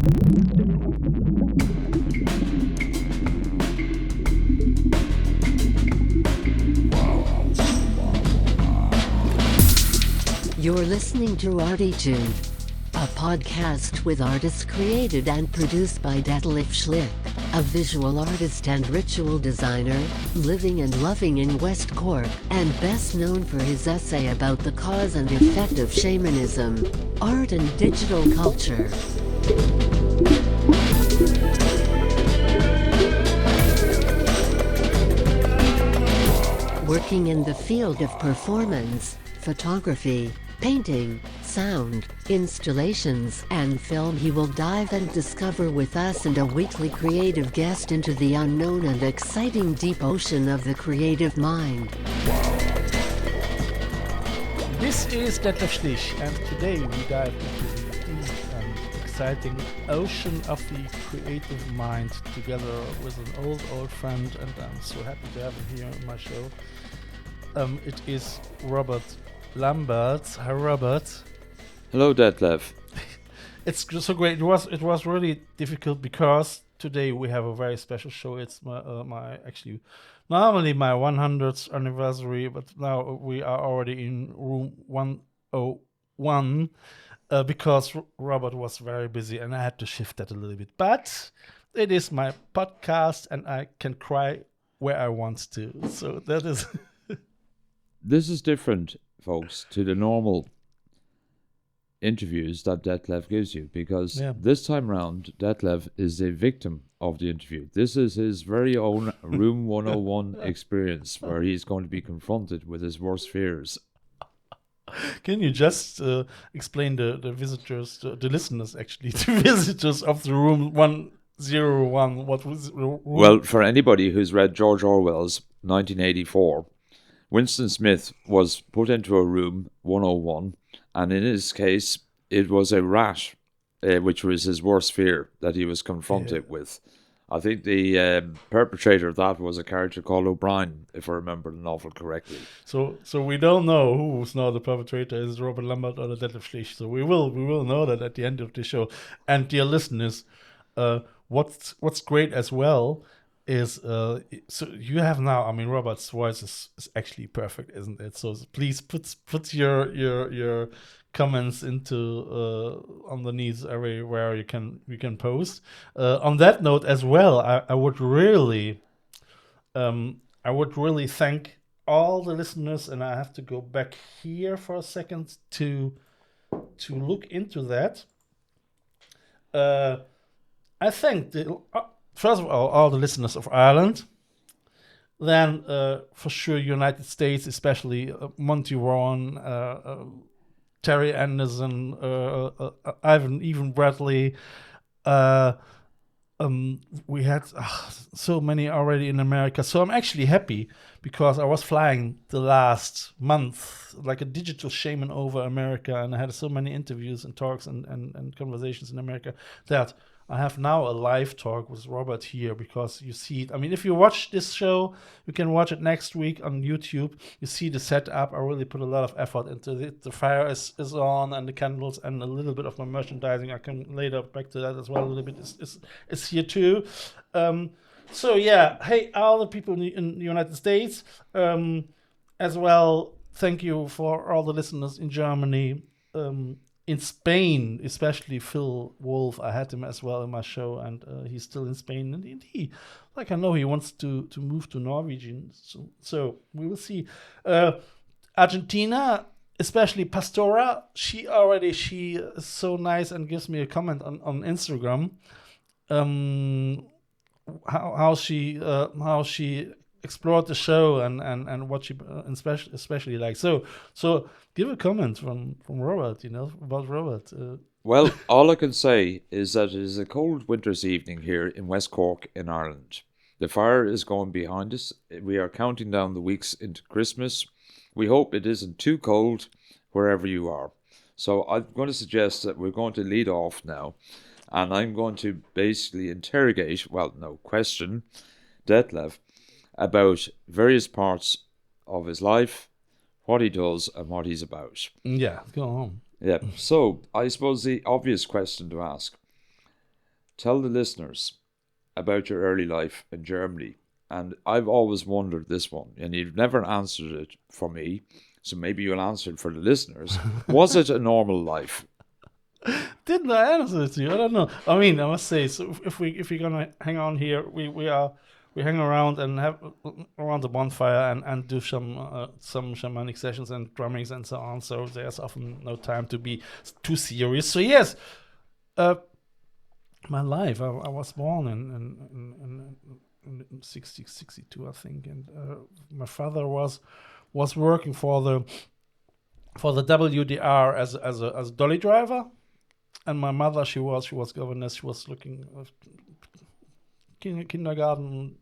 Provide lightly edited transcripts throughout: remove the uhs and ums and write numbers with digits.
You're listening to ArTEEtude, a podcast with artists created and produced by Detlef Schlich, a visual artist and ritual designer, living and loving in West Cork, and best known for his essay about the cause and effect of shamanism, art and digital culture. Working in the field of performance, photography, painting, sound, installations, and film, he will dive and discover with us and a weekly creative guest into the unknown and exciting deep ocean of the creative mind. This is Detlef Schlich, and today we dive into the deep and exciting ocean of the creative mind together with an old friend, and I'm so happy to have him here on my show. It is Robert Lambert. Hi, Robert. Hello, Detlef. It's so great. It was really difficult because today we have a very special show. It's my actually normally my 100th anniversary, but now we are already in room 101 because Robert was very busy and I had to shift that a little bit. But it is my podcast and I can cry where I want to. So that is. This is different, folks, to the normal interviews that Detlef gives you, because this time round, Detlef is a victim of the interview. This is his very own Room 101 experience, where he's going to be confronted with his worst fears. Can you just explain the visitors, the listeners actually, the visitors of the Room 101, what was the room? Well, for anybody who's read George Orwell's 1984, Winston Smith was put into a room 101, and in his case, it was a rat, which was his worst fear that he was confronted with. I think the perpetrator of that was a character called O'Brien, if I remember the novel correctly. So we don't know who's now the perpetrator, is Robert Lambert or the Detlef Schlich. So we will know that at the end of the show. And dear listeners, what's great as well is so you have now, I mean, Robert's voice is actually perfect, isn't it? So please put your comments into underneath everywhere you can post. On that note as well, I would really thank all the listeners, and I have to go back here for a second to look into that. I thank first of all the listeners of Ireland, then for sure United States, especially Monty Warren, Terry Anderson, Ivan Bradley. We had so many already in America. So I'm actually happy because I was flying the last month like a digital shaman over America, and I had so many interviews and talks and conversations in America that I have now a live talk with Robert here, because you see it. I mean, if you watch this show, you can watch it next week on YouTube. You see the setup. I really put a lot of effort into it. The fire is on, and the candles, and a little bit of my merchandising. I can later back to that as well. A little bit is here too. So yeah, hey, all the people in the United States as well. Thank you for all the listeners in Germany. In Spain, especially Phil Wolf, I had him as well in my show, and he's still in Spain. And he, like, I know he wants to move to Norwegian, so we will see. Argentina, especially Pastora, she is so nice and gives me a comment on Instagram. How she explored the show and what she especially likes. So give a comment from Robert, about Robert. Well, all I can say is that it is a cold winter's evening here in West Cork in Ireland. The fire is going behind us. We are counting down the weeks into Christmas. We hope it isn't too cold wherever you are. So I'm going to suggest that we're going to lead off now, and I'm going to basically question Detlef about various parts of his life, what he does, and what he's about. Yeah, go on. Yeah, so I suppose the obvious question to ask, tell the listeners about your early life in Germany. And I've always wondered this one, and you've never answered it for me, so maybe you'll answer it for the listeners. Was it a normal life? Didn't I answer it to you? I don't know. I mean, I must say, so if we're gonna hang on here, we hang around and have around the bonfire and do some shamanic sessions and drummings and so on. So there's often no time to be too serious. So yes, my life. I was born in 62, I think, and my father was working for the WDR as a dolly driver. And my mother, she was governess. She was looking kindergarten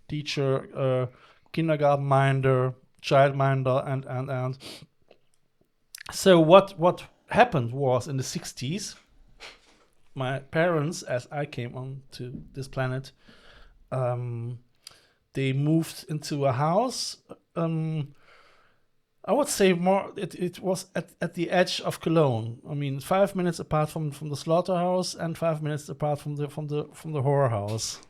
teacher, kindergarten minder, child minder, and so what happened was in the 60s, my parents, as I came onto this planet, they moved into a house. I would say more. It was at the edge of Cologne. I mean, 5 minutes apart from the slaughterhouse and 5 minutes apart from the whorehouse.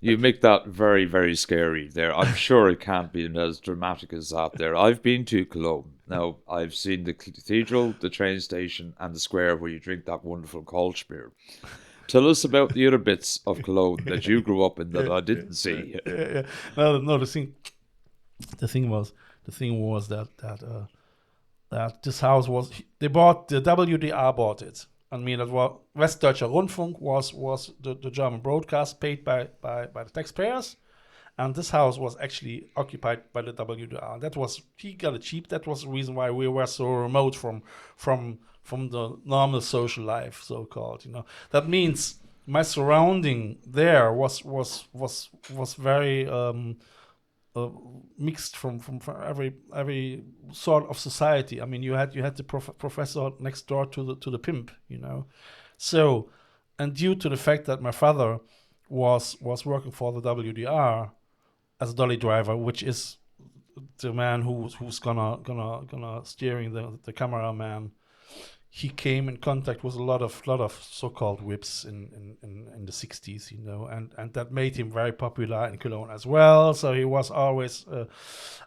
You make that very, very scary there. I'm sure it can't be as dramatic as that there. I've been to Cologne. Now, I've seen the cathedral, the train station, and the square where you drink that wonderful Kolsch beer. Tell us about the other bits of Cologne that you grew up in that I didn't see. Yeah. No. The thing was that this house was, the WDR bought it. I mean, that was Westdeutscher Rundfunk was the German broadcast paid by the taxpayers, and this house was actually occupied by the WDR. He got it cheap. That was the reason why we were so remote from the normal social life, so called. That means my surrounding there was very mixed from every sort of society. I mean, you had the professor next door to the pimp, So, and due to the fact that my father was working for the WDR as a dolly driver, which is the man who's gonna steering the cameraman, he came in contact with a lot of so-called whips in the 60s, and that made him very popular in Cologne as well. So he was always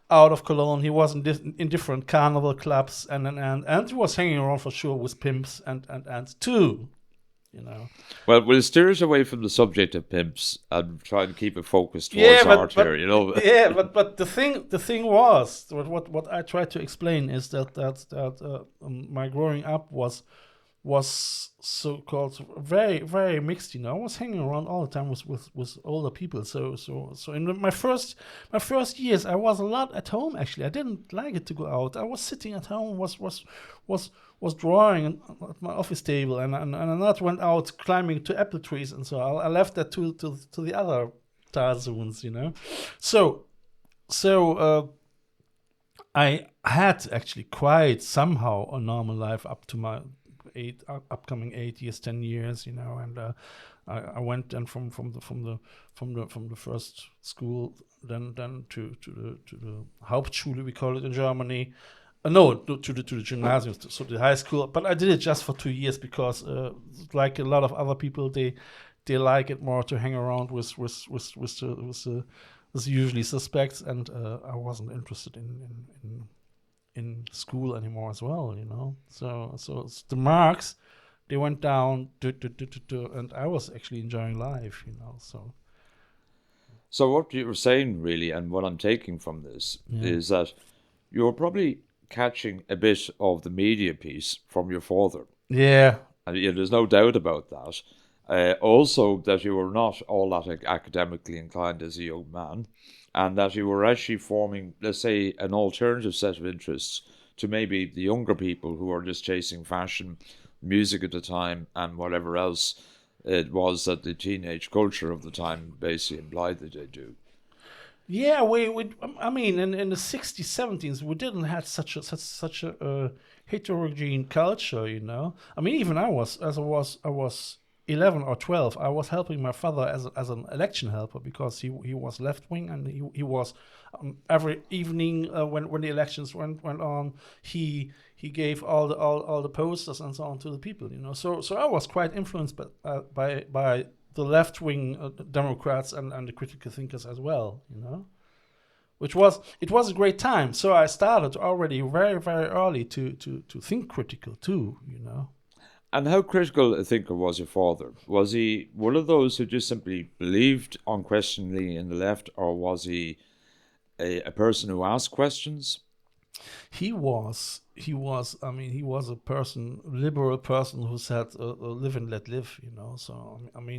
out of Cologne. He was in different carnival clubs, and he was hanging around for sure with pimps and too. Well, we'll steer us away from the subject of pimps and try and keep it focused towards art here, Yeah, but the thing was, what I tried to explain is that my growing up was so-called very, very mixed. I was hanging around all the time with older people. So in my first years, I was a lot at home. Actually, I didn't like it to go out. I was sitting at home, was drawing at my office table, and I not went out climbing to apple trees, and so I left that to the other Tarzuns, So I had actually quite somehow a normal life up to my upcoming 8 years, 10 years, and I went then from the first school then to the Hauptschule, we call it in Germany. No, to the gymnasium, so the high school. But I did it just for 2 years because, like a lot of other people, they like it more to hang around with the usually suspects, and I wasn't interested in school anymore as well, So the marks, they went down, and I was actually enjoying life, So what you were saying really, and what I'm taking from this, is that you're probably catching a bit of the media piece from your father. Yeah. And there's no doubt about that. Also, that you were not all that academically inclined as a young man, and that you were actually forming, let's say, an alternative set of interests to maybe the younger people who are just chasing fashion, music at the time, and whatever else it was that the teenage culture of the time basically implied that they do. Yeah, I mean, in the 60s, 70s, we didn't have such a heterogeneous culture, I mean, even I was 11 or 12. I was helping my father as an election helper because he was left wing, and he was every evening when the elections went on, he he gave all the posters and so on to the people, So I was quite influenced by the left wing Democrats and the critical thinkers as well, It was a great time. So I started already very, very early to think critical too, And how critical a thinker was your father? Was he one of those who just simply believed unquestioningly in the left, or was he a person who asked questions? He was a liberal person who said, live and let live,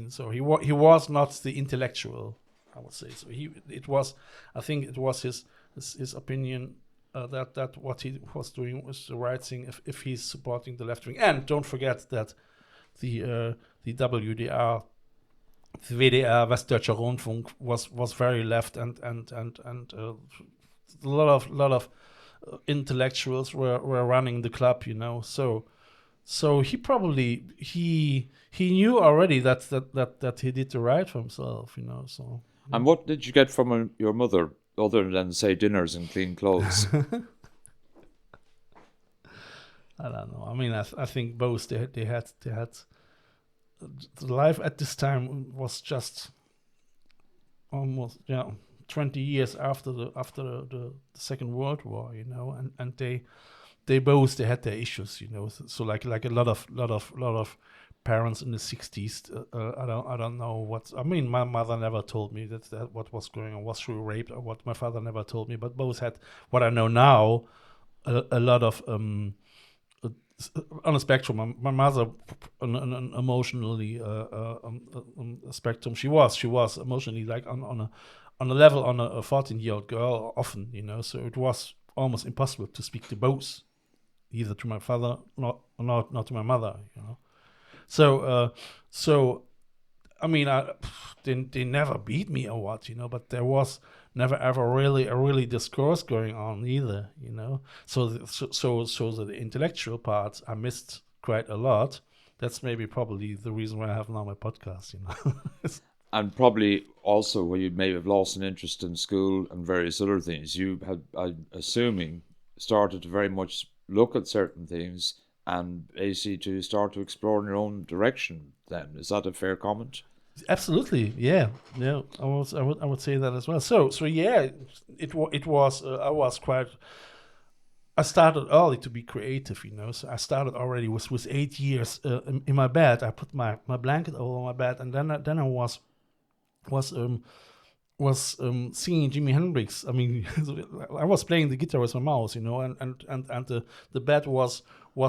So he was not the intellectual, I would say. So I think it was his opinion that what he was doing was the right thing if he's supporting the left wing. And don't forget that the WDR, the WDR, Westdeutscher Rundfunk, was very left, and a lot of intellectuals were running the club, So he probably he knew already that he did the right for himself, So. And what did you get from your mother, other than, say, dinners and clean clothes? I don't know. I mean, I think both they had the life at this time was just almost 20 years after the Second World War, and they both had their issues, So like a lot of parents in the 60s, I don't know what. I mean, my mother never told me that what was going on, was she raped or what. My father never told me, but both had what I know now, a lot of on a spectrum. My mother, an emotionally spectrum. She was emotionally like on a level on a 14-year-old girl often, So it was almost impossible to speak to both, either to my father not to my mother, So, I mean, they never beat me or what, but there was never ever really a really discourse going on either, So the intellectual part I missed quite a lot. That's probably the reason why I have now my podcast, And probably also where you may have lost an interest in school and various other things. You had, I'm assuming, started to very much look at certain things and basically to start to explore in your own direction then. Is that a fair comment? Absolutely, yeah. I would say that as well. So yeah, it was. I started early to be creative, So I started already with 8 years in my bed. I put my blanket over my bed, and then I was singing Jimi Hendrix. I mean, I was playing the guitar with my mouse, and the bed was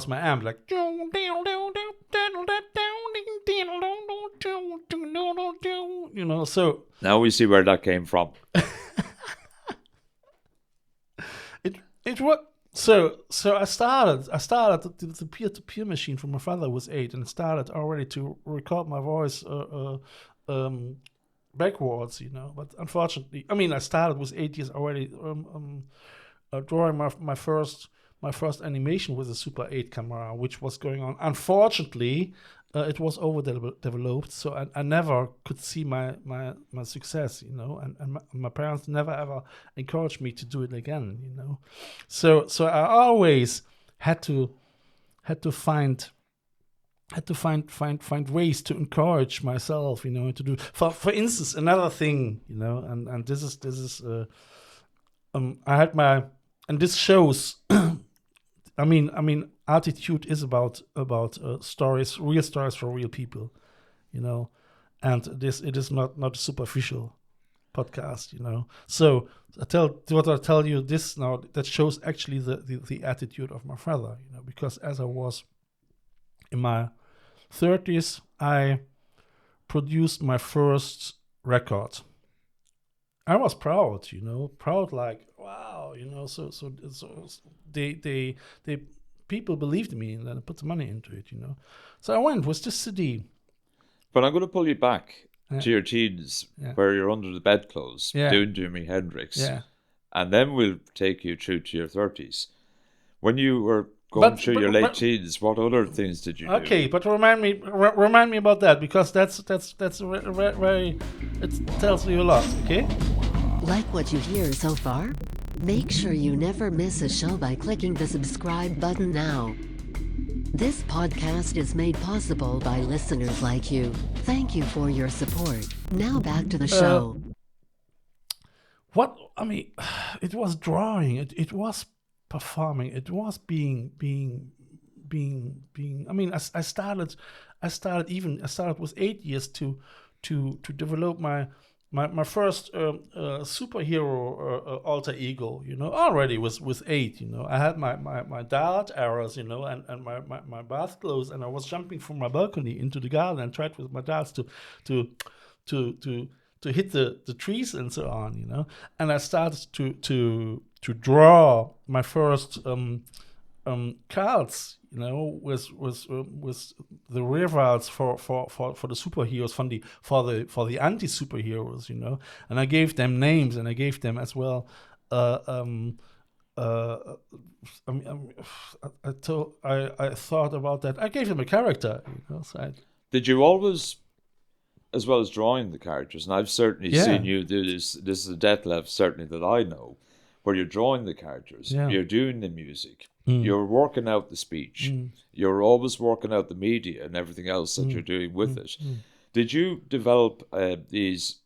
my amp, like, So now we see where that came from. it was so I started the peer-to-peer machine from my father was 8, and started already to record my voice backwards, But unfortunately, I mean, I started with 8 years already drawing my first animation with a Super 8 camera, which was going on. Unfortunately, it was overdeveloped, so I never could see my success, and my parents never ever encouraged me to do it again, So I always had to find ways to encourage myself, to do. For instance, another thing, and this is I had and this shows. I mean, ArTEEtude is about stories, real stories for real people, and it is not a superficial podcast, So I tell you this now, that shows actually the attitude of my father, because as I was in my 30s, I produced my first record. I was proud, proud, like, wow, so they people believed me, and then I put the money into it, So I went with this CD. But I'm going to pull you back to your teens, where you're under the bedclothes doing Jimi Hendrix. Yeah. And then we'll take you through to your 30s. When you were going through your late teens, what other things did you do? Okay, but remind me about that, because that's very, it tells you a lot, okay? Like what you hear so far? Make sure you never miss a show by clicking the subscribe button now. This podcast is made possible by listeners like you. Thank you for your support. Now back to the show. It was drawing, it was performing, it was being. I started with 8 years to develop my first superhero alter ego, already with 8. I had my dart arrows, and my bath clothes, and I was jumping from my balcony into the garden and tried with my darts to hit the trees and so on, and I started to draw my first cards, with the rivals for the superheroes, for the anti-superheroes, and I gave them names, and I gave them as well. I thought about that. I gave them a character, So Did you always, as well as drawing the characters, and I've certainly seen you do this. This is a Detlef certainly that I know, where you're drawing the characters, you're doing the music. You're working out the speech. You're always working out the media and everything else that you're doing with it. Did you develop these,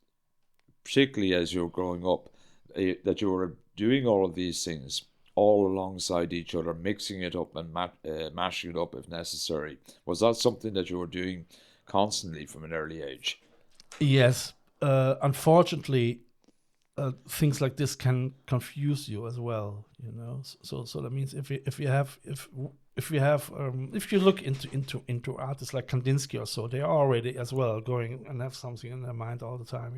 particularly as you were growing up, that you were doing all of these things all alongside each other, mixing it up and mashing it up if necessary? Was that something that you were doing constantly from an early age? Yes. Unfortunately, things like this can confuse you as well, So that means if you look into artists like Kandinsky or so, they are already as well going and have something in their mind all the time,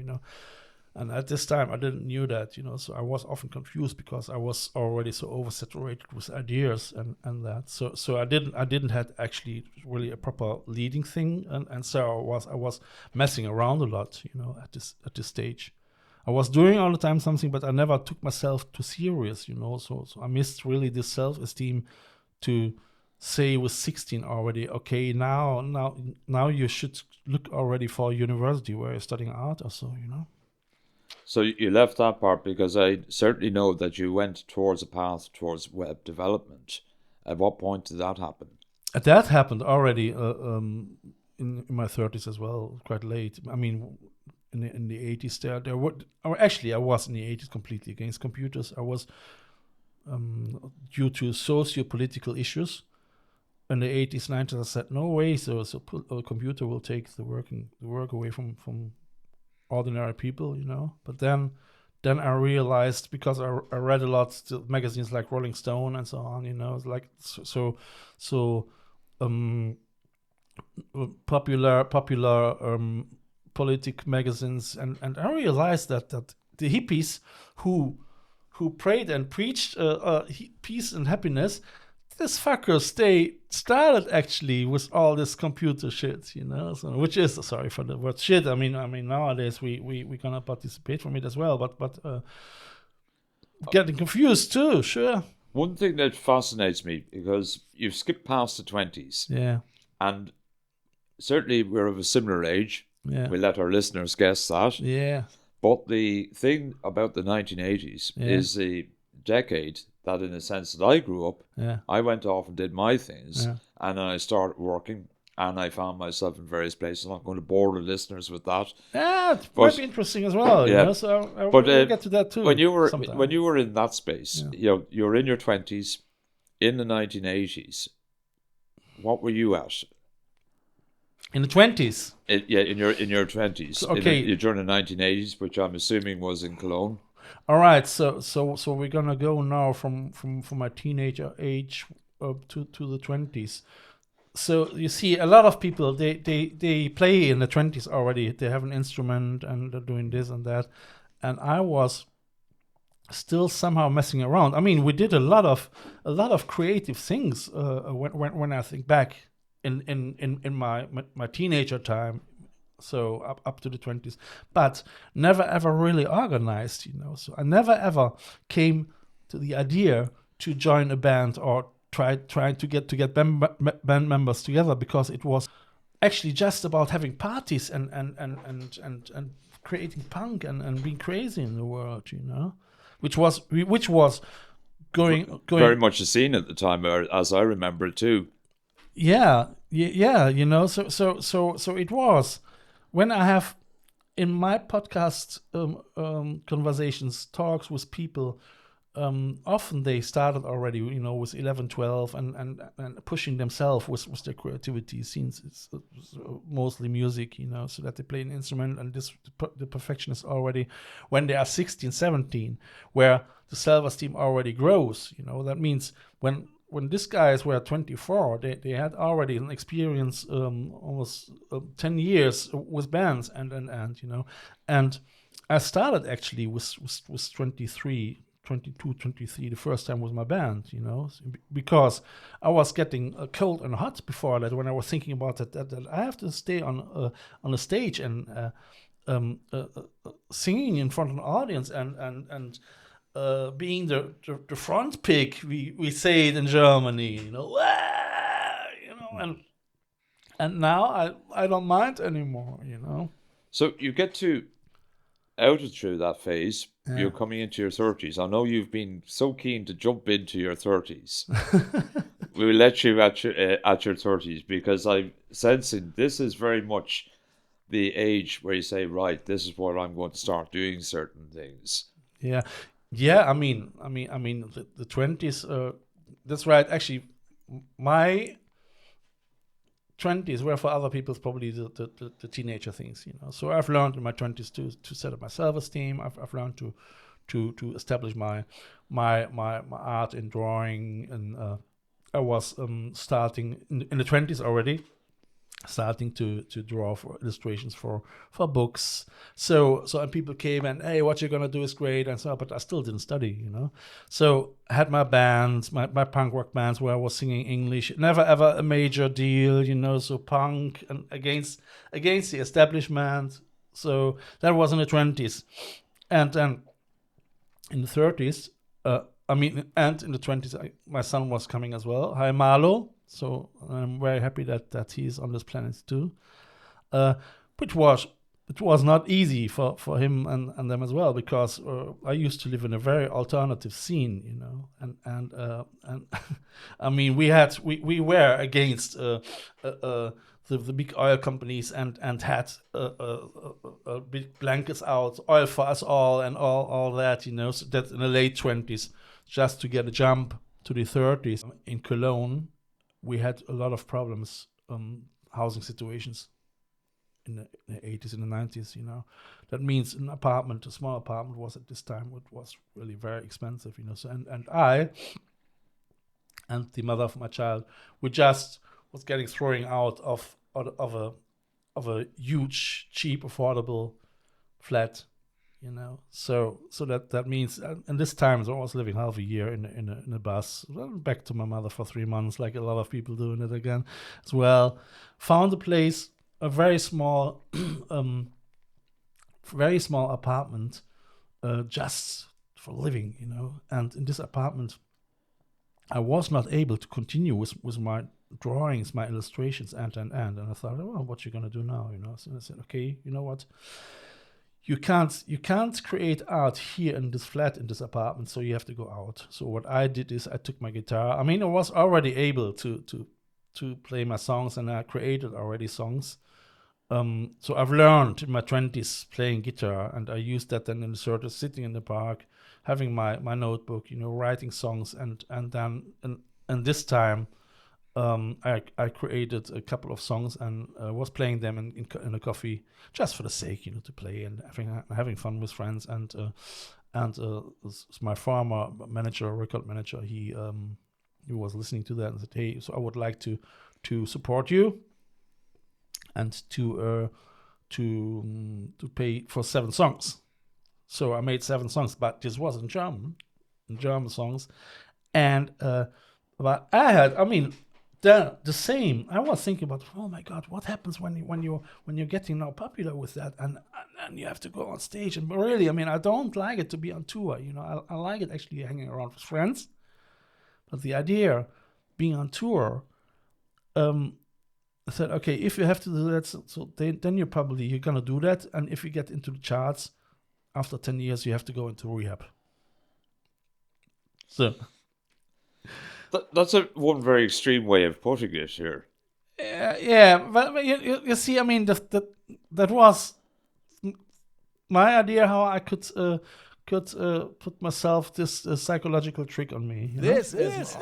And at this time, I didn't knew that, So I was often confused because I was already so oversaturated with ideas and that. So I didn't have actually really a proper leading thing, and so I was messing around a lot, at this stage. I was doing all the time something, but I never took myself too serious, So I missed really this self-esteem to say with 16 already, okay, now you should look already for a university where you're studying art or so, So you left that part because I certainly know that you went towards a path towards web development. At what point did that happen? That happened already in my 30s as well, quite late. I mean, in the 80s there were, or actually I was in the 80s completely against computers. I was due to socio-political issues in the 80s, 90s. I said no way, so a computer will take the work away from ordinary people, But then I realized, because I read a lot magazines like Rolling Stone and so on, like popular politic magazines, and I realized that the hippies who prayed and preached peace and happiness, these fuckers, they started actually with all this computer shit, So, which is, sorry for the word shit. I mean nowadays we gonna participate from it as well, but getting confused too, sure. One thing that fascinates me, because you've skipped past the 20s, and certainly we're of a similar age. We let our listeners guess that. But the thing about the 1980s is the decade that, in a sense, that I grew up. I went off and did my things, and then I started working, and I found myself in various places. I'm not going to bore the listeners with that. It might be interesting as well. So we'll get to that too. When you were in that space, you're in your 20s, in the 1980s. What were you at? In the 20s? In your 20s. Okay. During the 1980s, which I'm assuming was in Cologne. All right. So we're gonna go now from my teenager age up to the 20s. So you see, a lot of people they play in the 20s already. They have an instrument and they're doing this and that, and I was still somehow messing around. I mean, we did a lot of creative things when I think back. In my teenager time, so up to the 20s, but never ever really organized, So I never ever came to the idea to join a band or try to get band members together, because it was actually just about having parties and creating punk and being crazy in the world, which was going very much a scene at the time, as I remember it too. Yeah, you know. So it was when I have in my podcast conversations, talks with people. Often they started already, you know, with 11, 12 and pushing themselves with their creativity, since it's mostly music, you know, so that they play an instrument, and the perfectionist already when they are 16, 17, where the self-esteem already grows, you know. That means when these guys were 24, they had already an experience almost 10 years with bands and you know, and I started actually with 23, 22, 23 the first time with my band, you know, because I was getting cold and hot before that, when I was thinking about that I have to stay on a stage and singing in front of an audience and being the front pig, we say it in Germany, you know, you know, and now I don't mind anymore, you know. So you get to out of through that phase. Yeah. You're coming into your 30s. I know you've been so keen to jump into your 30s. We will let you at your 30s, because I'm sensing this is very much the age where you say, right, this is where I'm going to start doing certain things. Yeah. I mean, the 20s. That's right. Actually, my 20s were for other people probably the teenager things, you know. So I've learned in my 20s to set up my self-esteem. I've learned to establish my art in drawing, and I was starting in the 20s already, starting to draw for illustrations for books. So and people came and, hey, what you're gonna do is great, and so, but I still didn't study, you know. So I had my bands, my punk rock bands, where I was singing English, never ever a major deal, you know. So punk and against the establishment. So that was in the 20s, and then in the 30s, and in the 20s, my son was coming as well. Hi, Marlo. So I'm very happy that he's on this planet too. It was not easy for him and them as well, because I used to live in a very alternative scene, you know, and I mean, we were against the big oil companies and had big blankets out, oil for us all, and all that, you know. So that in the late 20s, just to get a jump to the 30s in Cologne, we had a lot of problems, housing situations in the 80s and the 90s, you know. That means an apartment, a small apartment, was at this time, it was really very expensive, you know. So and I and the mother of my child, we just was getting thrown out of a huge, cheap, affordable flat, you know. So that means, and this time I was living half a year in a bus, back to my mother for 3 months, like a lot of people doing it again as well. Found a place, a very small apartment, just for living, you know. And in this apartment, I was not able to continue with my drawings, my illustrations, and I thought, well, what you gonna do now, you know? So I said, okay, you know what? You can't create art here in this flat, in this apartment, so you have to go out. So what I did is I took my guitar. I mean, I was already able to play my songs, and I created already songs. So I've learned in my 20s playing guitar, and I used that then in the sort of sitting in the park, having my notebook, you know, writing songs, and this time I created a couple of songs and was playing them in a coffee, just for the sake, you know, to play and having fun with friends. And my former manager, record manager, he was listening to that and said, hey, so I would like to support you and to pay for 7 songs. So I made 7 songs, but this was in German songs, and but I had, I mean, the same. I was thinking about, oh my God, what happens when you're getting now popular with that, and you have to go on stage. And really, I mean, I don't like it to be on tour. You know, I like it actually hanging around with friends. But the idea being on tour, I said, okay, if you have to do that, so then you're gonna do that. And if you get into the charts, after 10 years, you have to go into rehab. So That's one very extreme way of putting it here. yeah, but you see, I mean, that was my idea how I could put myself this psychological trick on me. You know? This is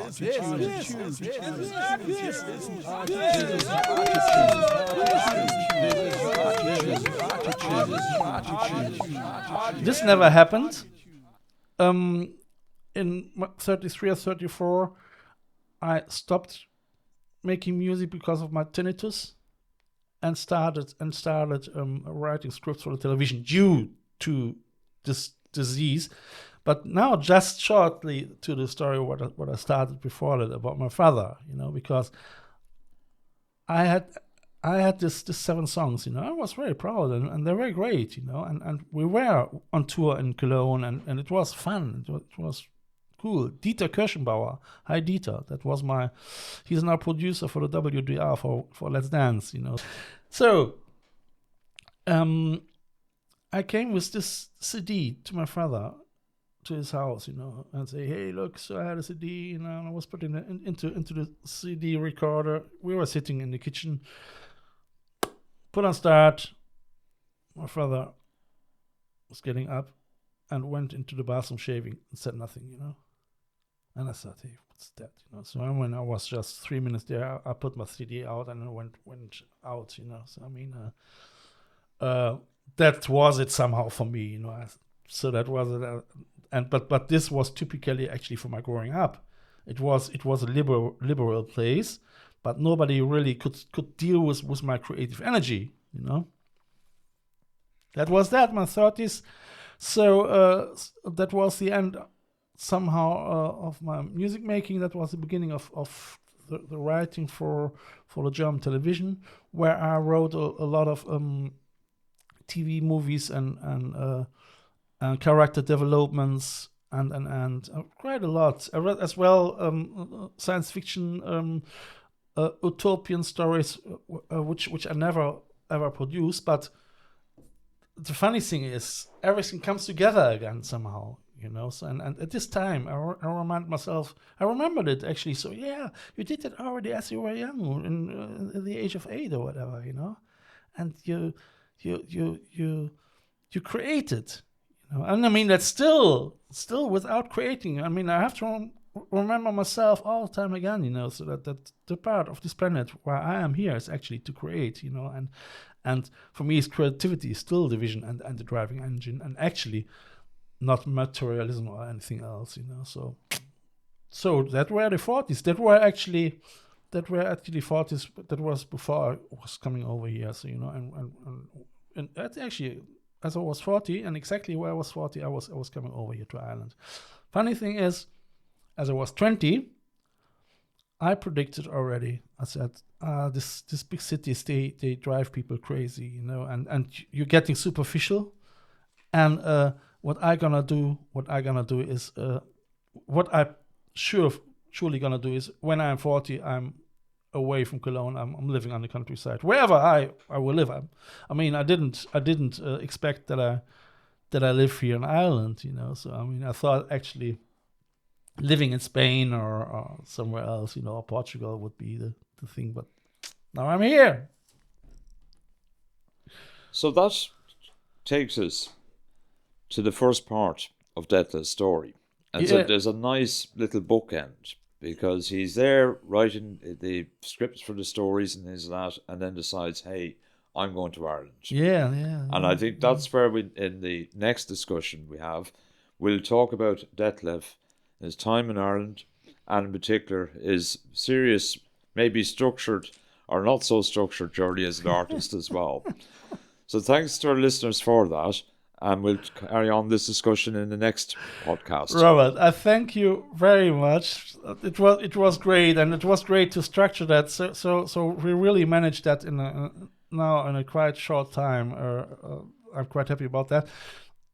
This never happened. In 33 or 34, I stopped making music because of my tinnitus, and started writing scripts for the television due to this disease. But now, just shortly to the story what I started before that about my father, you know, because I had this 7 songs, you know. I was very proud, and they were great, you know. And we were on tour in Cologne, and it was fun. It was cool. Dieter Kirschenbauer, hi Dieter, that was he's now producer for the WDR for Let's Dance, you know. So, I came with this CD to my father, to his house, you know, and say, hey, look, so I had a CD, you know, and I was putting it into the CD recorder. We were sitting in the kitchen, put on start. My father was getting up and went into the bathroom shaving and said nothing, you know. And I thought, hey, what's that, you know? So when I was just 3 minutes there, I put my CD out and I went out, you know. So I mean, that was it somehow for me, you know. So that was it. But this was typically actually for my growing up. It was a liberal place, but nobody really could deal with my creative energy, you know. That was my 30s. So that was the end somehow of my music making. That was the beginning of the writing for the German television, where I wrote a lot of TV movies and character developments and quite a lot. I read as well science fiction utopian stories, which I never ever produced. But the funny thing is, everything comes together again somehow, you know. So and at this time, I remind myself, I remembered it actually. So yeah, you did it already as you were young, in the age of 8 or whatever, you know, and you created, you know. And I mean, that's still without creating. I mean, I have to remember myself all the time again, you know, so that the part of this planet where I am here is actually to create, you know, and for me, creativity is still the vision and the driving engine, and actually not materialism or anything else, you know. So that were the 40s. That were actually 40s. That was before I was coming over here. So, you know, and that's actually, as I was 40, and exactly where I was 40, I was coming over here to Ireland. Funny thing is, as I was 20, I predicted already. I said, this big cities, they drive people crazy, you know, and you're getting superficial. And what I gonna do is what I surely gonna do is, when I'm 40, I'm away from Cologne. I'm living on the countryside, wherever I will live. I mean, I didn't expect that I live here in Ireland, you know. So I mean, I thought actually living in Spain or somewhere else, you know, or Portugal would be the thing. But now I'm here. So that takes us to the first part of Detlef's story. And so there's a nice little bookend, because he's there writing the scripts for the stories and things like that, and then decides, hey, I'm going to Ireland. Yeah. And I think that's where in the next discussion we'll talk about Detlef, his time in Ireland, and in particular his serious, maybe structured or not so structured journey as an artist as well. So thanks to our listeners for that, and we'll carry on this discussion in the next podcast. Robert, I thank you very much. It was great, and it was great to structure that. So we really managed that in a quite short time. I'm quite happy about that.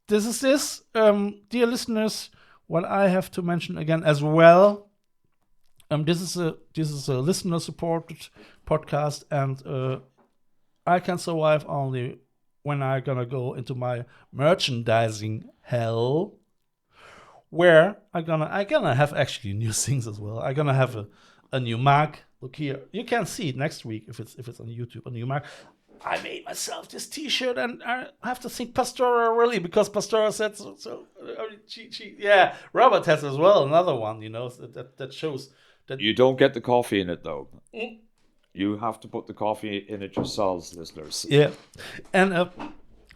Dear listeners. What I have to mention again as well, this is a listener supported podcast, and I can survive only when I'm gonna go into my merchandising hell, where I'm gonna have actually new things as well. I'm gonna have a new mug. Look here, you can see it next week if it's on YouTube. A new mug. I made myself this T-shirt, and I have to thank Pastora really, because Pastora said so. Yeah, Robert has as well another one. That shows that You don't get the coffee in it though. You have to put the coffee in it yourselves, listeners. Yeah, and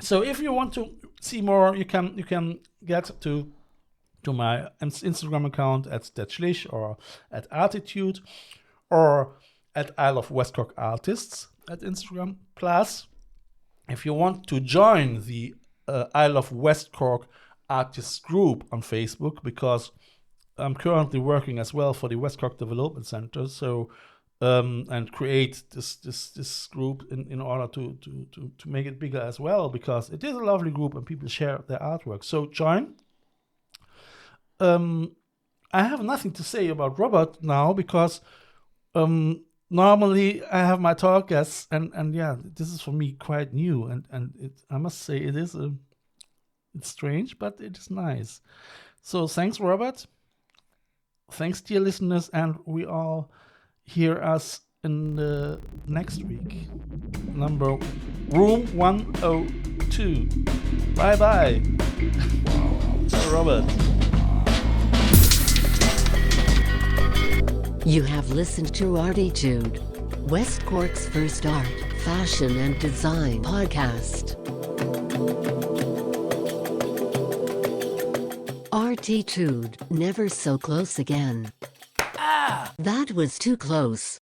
so if you want to see more, you can get to my Instagram account at Schlich, or at ArTEEtude, or at I Love West Cork Artists at Instagram. Plus, if you want to join the I Love West Cork Artists group on Facebook, because I'm currently working as well for the West Cork Development Center, so and create this group in order to make it bigger as well, because it is a lovely group and people share their artwork. So join. I have nothing to say about Robert now, because normally I have my talk guests, and yeah, this is for me quite new, and I must say it's strange, but it is nice. So thanks, Robert. Thanks, dear listeners, and we all hear us in the next week. Room 102. Bye bye. Robert. You have listened to ArTEEtude, West Cork's first art, fashion and design podcast. ArTEEtude, never so close again. That was too close.